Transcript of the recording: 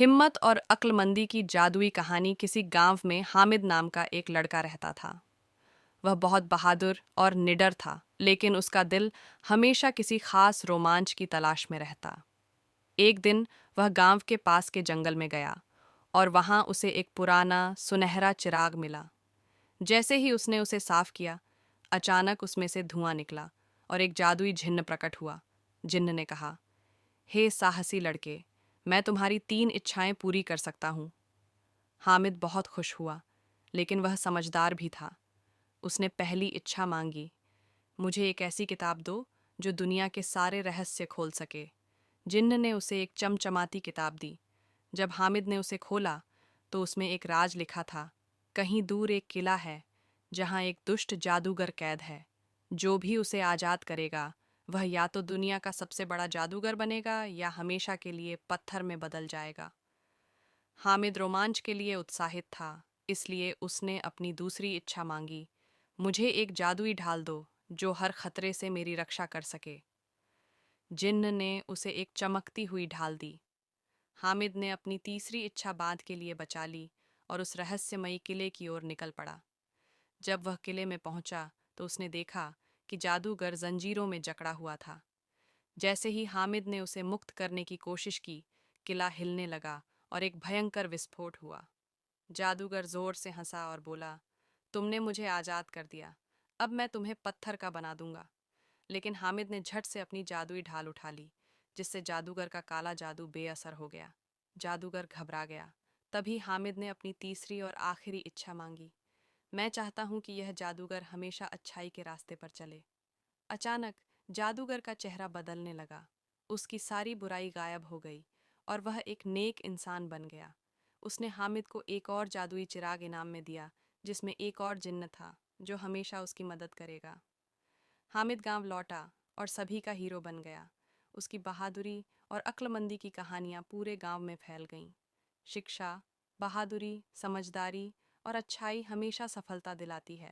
हिम्मत और अक्लमंदी की जादुई कहानी। किसी गांव में हामिद नाम का एक लड़का रहता था। वह बहुत बहादुर और निडर था, लेकिन उसका दिल हमेशा किसी खास रोमांच की तलाश में रहता। एक दिन वह गांव के पास के जंगल में गया और वहां उसे एक पुराना सुनहरा चिराग मिला। जैसे ही उसने उसे साफ किया, अचानक उसमें से धुआं निकला और एक जादुई जिन्न प्रकट हुआ। जिन्न ने कहा, हे साहसी लड़के, मैं तुम्हारी 3 इच्छाएं पूरी कर सकता हूँ। हामिद बहुत खुश हुआ, लेकिन वह समझदार भी था। उसने पहली इच्छा मांगी, मुझे एक ऐसी किताब दो जो दुनिया के सारे रहस्य खोल सके। जिन्न ने उसे एक चमचमाती किताब दी। जब हामिद ने उसे खोला तो उसमें एक राज लिखा था। कहीं दूर एक किला है जहाँ एक दुष्ट जादूगर कैद है। जो भी उसे आज़ाद करेगा वह या तो दुनिया का सबसे बड़ा जादूगर बनेगा या हमेशा के लिए पत्थर में बदल जाएगा। हामिद रोमांच के लिए उत्साहित था, इसलिए उसने अपनी दूसरी इच्छा मांगी, मुझे एक जादुई ढाल दो जो हर खतरे से मेरी रक्षा कर सके। जिन्न ने उसे एक चमकती हुई ढाल दी। हामिद ने अपनी तीसरी इच्छा बाद के लिए बचा ली और उस रहस्यमयी किले की ओर निकल पड़ा। जब वह किले में पहुंचा तो उसने देखा कि जादूगर जंजीरों में जकड़ा हुआ था। जैसे ही हामिद ने उसे मुक्त करने की कोशिश की, किला हिलने लगा और एक भयंकर विस्फोट हुआ। जादूगर जोर से हंसा और बोला, तुमने मुझे आज़ाद कर दिया, अब मैं तुम्हें पत्थर का बना दूंगा। लेकिन हामिद ने झट से अपनी जादुई ढाल उठा ली, जिससे जादूगर का काला जादू बेअसर हो गया। जादूगर घबरा गया। तभी हामिद ने अपनी तीसरी और आखिरी इच्छा मांगी, मैं चाहता हूं कि यह जादूगर हमेशा अच्छाई के रास्ते पर चले। अचानक जादूगर का चेहरा बदलने लगा। उसकी सारी बुराई गायब हो गई और वह एक नेक इंसान बन गया। उसने हामिद को एक और जादुई चिराग इनाम में दिया, जिसमें एक और जिन्न था जो हमेशा उसकी मदद करेगा। हामिद गांव लौटा और सभी का हीरो बन गया। उसकी बहादुरी और अक्लमंदी की कहानियां पूरे गांव में फैल गईं। शिक्षा, बहादुरी, समझदारी और अच्छाई हमेशा सफलता दिलाती है।